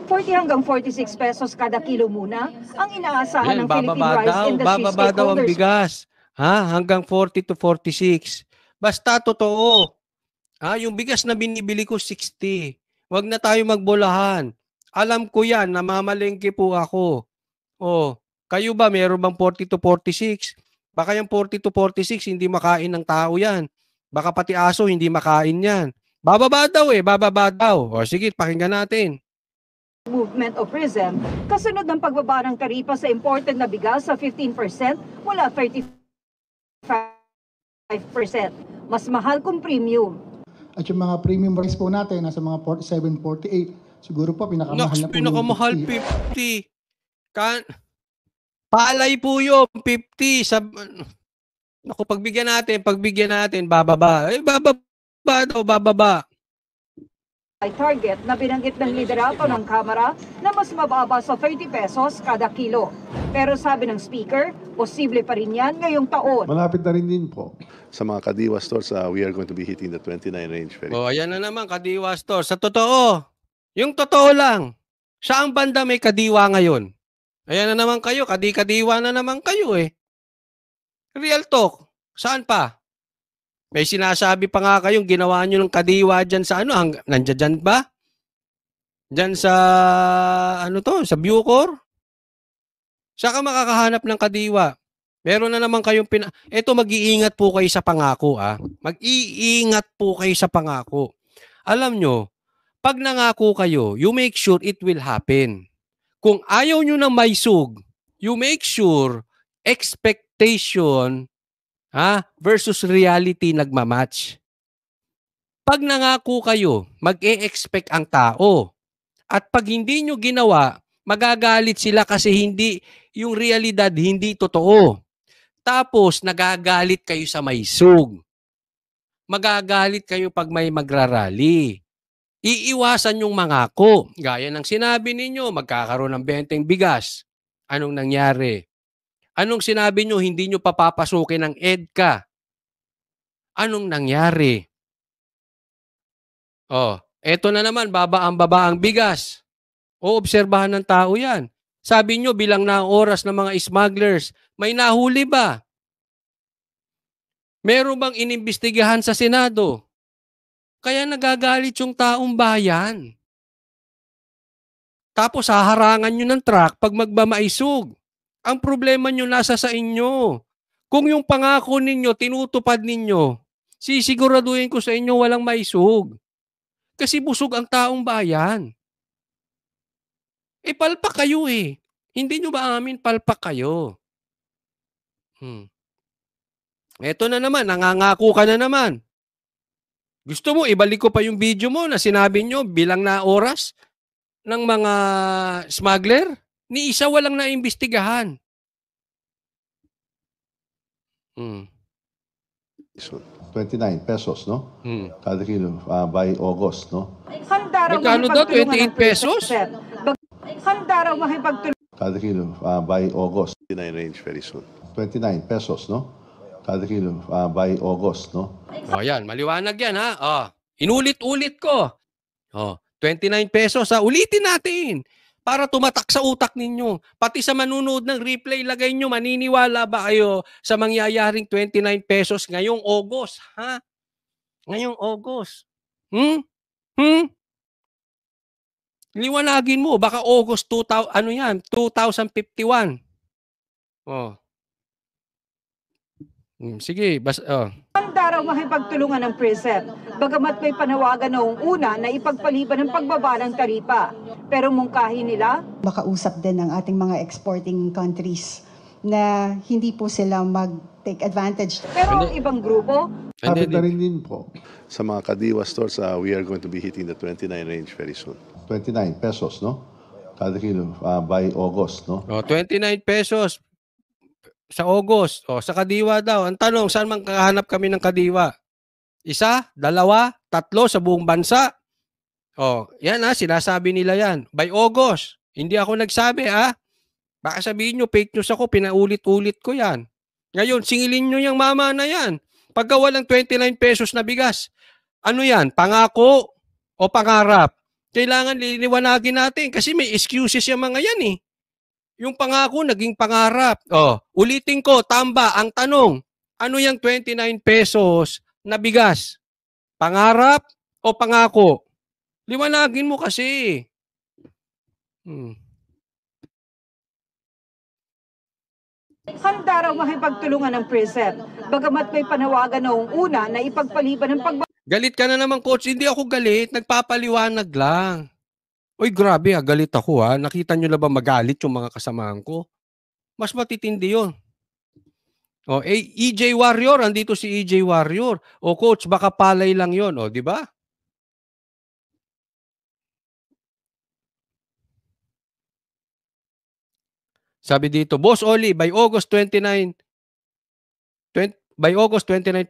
40 hanggang 46 pesos kada kilo muna ang inaasahan ng Philippine Bababa Rice daw, Industry bababa daw ang stakeholders. bigas. Ha? Hanggang 40 to 46. Basta totoo. Yung bigas na binibili ko 60. Huwag na tayo magbulahan. Alam ko yan, namamalengke po ako. Kayo ba, meron bang 40 to 46? Baka yung 40 to 46, hindi makain ng tao yan. Baka pati aso, hindi makain yan. Bababa daw bababa daw. Sige, pakinggan natin. Movement of PRISM, kasunod ng pagbaba ng taripa sa imported na bigas sa 15% mula 35%. Mas mahal kung premium. At yung mga premium rice po natin, nasa mga 47, 48. Siguro po, pinakamahal na po pinakamahal, 50. Palay po yun, 50. Naku, pagbigyan natin, bababa. Bababa daw, bababa. Ay target na binanggit ng liderato ng Kamara na mas mababa sa 30 pesos kada kilo. Pero sabi ng speaker, posible pa rin yan ngayong taon. Malapit na rin din po. Sa mga Kadiwa stores, we are going to be hitting the 29 range. Ayan na naman, Kadiwa store. Sa totoo, yung totoo lang, saang banda may Kadiwa ngayon? Ayan na naman kayo, kadiwa na naman kayo Real talk, saan pa? May sinasabi pa nga kayong ginawa nyo ng Kadiwa dyan sa nandiyan dyan ba? Dyan sa, sa Bucor? Saan ka makakahanap ng Kadiwa? Meron na naman kayong Eto, mag-iingat po kayo sa pangako, Mag-iingat po kayo sa pangako. Alam nyo, pag nangako kayo, you make sure it will happen. Kung ayaw nyo ng maisug, you make sure expectation versus reality nagmamatch. Pag nangako kayo, mag-e-expect ang tao. At pag hindi nyo ginawa, magagalit sila kasi yung realidad hindi totoo. Tapos nagagalit kayo sa maisug. Magagalit kayo pag may magrarally. Iiwasan yung mangako. Gaya ng sinabi ninyo, magkakaroon ng 20 bigas. Anong nangyari? Anong sinabi nyo, hindi nyo papapasukin ng EDCA? Anong nangyari? Eto na naman, baba ang bigas. Obserbahan ng tao yan. Sabi nyo, bilang na ang oras ng mga smugglers, may nahuli ba? Meron bang inimbestigahan sa Senado? Kaya nagagalit yung taong bayan. Tapos haharangan nyo ng truck pag magbamaisog. Ang problema nyo nasa sa inyo. Kung yung pangako ninyo, tinutupad ninyo, sisiguraduhin ko sa inyo walang maisog. Kasi busog ang taong bayan. Palpak kayo Hindi nyo ba amin palpak kayo? Eto na naman, nangangako ka na naman. Gusto mo, ibalik ko pa yung video mo na sinabi nyo bilang na oras ng mga smuggler? Ni isa walang naimbestigahan. 29 pesos, no? Kada kilo by August, no? Handa raw Magkano daw? 28 pesos? Handa raw makipagtulungan. Kada kilo by August. 29 range very soon. 29 pesos, no? Kada kilo by August, no? Yan, maliwanag yan Inulit-ulit ko. 29 pesos ulitin natin para tumatak sa utak ninyo. Pati sa manunood ng replay, lagay nyo, maniniwala ba kayo sa mangyayaring 29 pesos ngayong August? Ngayong August. Liwanagin mo, baka August 2051. Sige, Handa raw makipagtulungan ng PRISM, bagamat may panawagan noong una na ipagpaliban ng pagbaba ng taripa. Pero mungkahi nila, makausap din ng ating mga exporting countries na hindi po sila mag-take advantage. Pero ang ibang grupo, Malapit na rin din po. Sa mga Kadiwa stores, we are going to be hitting the 29 range very soon. 29 pesos, no? Kada kilo by August, no? 29 pesos sa August. Sa Kadiwa daw. Ang tanong, saan man kakahanap kami ng Kadiwa? Isa, dalawa, tatlo sa buong bansa? Yan sinasabi nila yan. By August. Hindi ako nagsabi Baka sabihin nyo, fake news ako, pinaulit-ulit ko yan. Ngayon, singilin nyo yung mama na yan. Pagka walang 29 pesos na bigas, ano yan? Pangako o pangarap? Kailangan liliwanagin natin kasi may excuses yung mga yan eh. Yung pangako naging pangarap. Oh, ulitin ko, tamba, ang tanong, ano yung 29 pesos na bigas? Pangarap o pangako? Liwanagin mo kasi. Handa raw makipagtulungan ng PRISM, bagamat may panawagan noong una na ipagpaliban ng Galit ka na naman, coach. Hindi ako galit. Nagpapaliwanag lang. Uy, grabe ha. Galit ako ha. Nakita nyo na ba magalit yung mga kasamahan ko? Mas matitindi yun. O, EJ Warrior. Andito si EJ Warrior. O, coach, baka palay lang yun. O, di ba? Sabi dito, Boss Oli, by August 29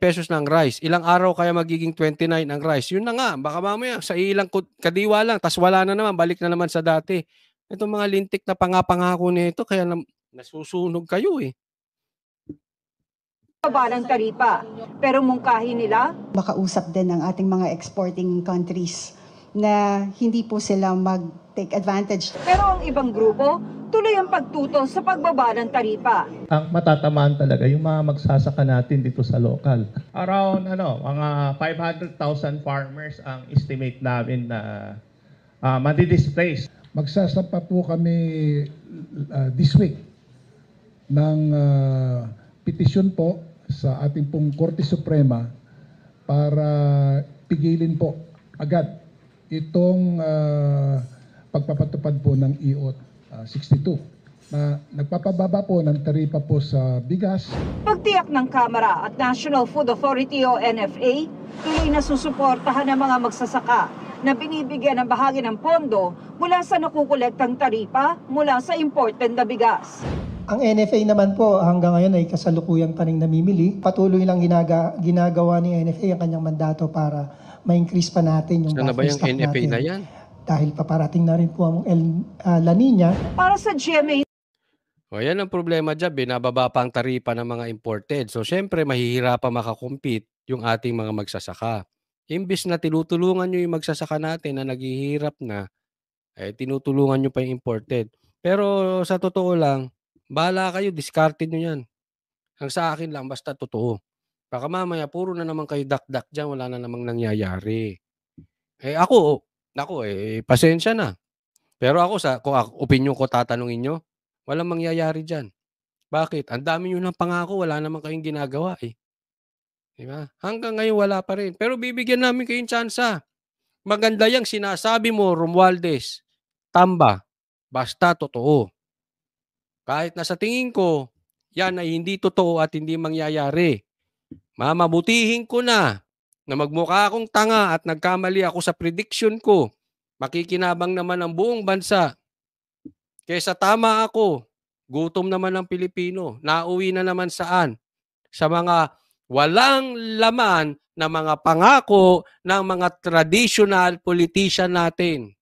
pesos na ang rice. Ilang araw kaya magiging 29 ang rice? Yun na nga, baka mamaya sa ilang kadiwa lang, tas wala na naman, balik na naman sa dati. Itong mga lintik na pangako nito, kaya nasusunog kayo eh. baba ng taripa. Pero mungkahi nila, Makausap din ng ating mga exporting countries na hindi po sila mag-take advantage. pero ang ibang grupo, tuloy ang pagtuto sa pagbaba ng taripa. Ang matatamaan talaga yung mga magsasaka natin dito sa local. Around mga 500,000 farmers ang estimate namin na madi-displace. Magsasapa po kami this week ng petisyon po sa ating pong Korte Suprema para pigilin po agad itong pagpapatupad po ng EO 62 na nagpapababa po ng taripa po sa bigas. Pagtiyak ng Kamara at National Food Authority o NFA, tuloy na susuportahan ng mga magsasaka na binibigyan ng bahagi ng pondo mula sa nakukolektang taripa mula sa imported na bigas. Ang NFA naman po hanggang ngayon ay kasalukuyang pa rin namimili. Patuloy lang ginagawa ni NFA ang kanyang mandato para ma-increase pa natin yung Ano ba yung stock NFA natin. na yan? Dahil paparating na rin po ang La Nina. Para sa GMA O yan ang problema dyan, binababa pa ang taripa ng mga imported. So syempre mahihirapan makakompete yung ating mga magsasaka. Imbis na tinutulungan nyo yung magsasaka natin na naghihirap na, tinutulungan nyo pa yung imported. Pero sa totoo lang, bahala kayo, discarded nyo yan. Ang sa akin lang, basta totoo. Baka mamaya, puro na naman kayo dak-dak dyan, wala na namang nangyayari. Ako, pasensya na. Pero ako, kung opinion ko tatanungin nyo, walang mangyayari dyan. Bakit? Ang dami nyo ng pangako, wala naman kayong ginagawa eh. Diba? Hanggang ngayon wala pa rin. Pero bibigyan namin kayong tsansa. Maganda yung sinasabi mo, Romualdez, tamba, basta totoo. Kahit na sa tingin ko, yan ay hindi totoo at hindi mangyayari. Mamabutihin ko na magmukha akong tanga at nagkamali ako sa prediction ko. Makikinabang naman ang buong bansa. Kesa tama ako, gutom naman ang Pilipino. Nauwi na naman saan? Sa mga walang laman na mga pangako ng mga traditional politician natin.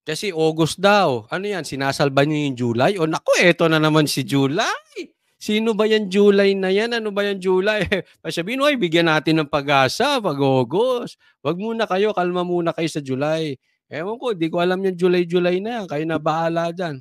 Kasi August daw. Ano yan? Sinasalba niyo yung July? O naku, eto na naman si July. Sino ba yan July na yan? Ano ba yan July? Sabihin, ay, bigyan natin ng pag-asa pag August. Wag muna kayo, kalma muna kayo sa July. Ewan ko, di ko alam yung July na yan. Kayo na bahala dyan.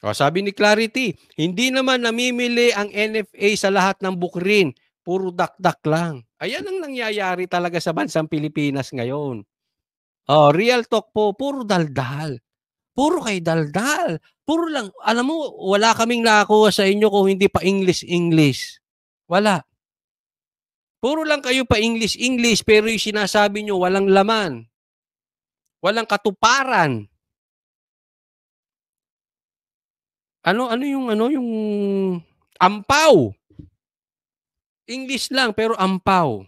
O, sabi ni Clarity, hindi naman namimili ang NFA sa lahat ng bukrin. Puro dak-dak lang. Ayan ang nangyayari talaga sa bansang Pilipinas ngayon. Oh, real talk po, puro daldal. Puro kay daldal. Puro lang, alam mo, wala kaming nakakuha sa inyo kung hindi pa English. Wala. Puro lang kayo pa English, pero yung sinasabi nyo, walang laman. Walang katuparan. Ano yung ampaw. English lang, pero ampaw.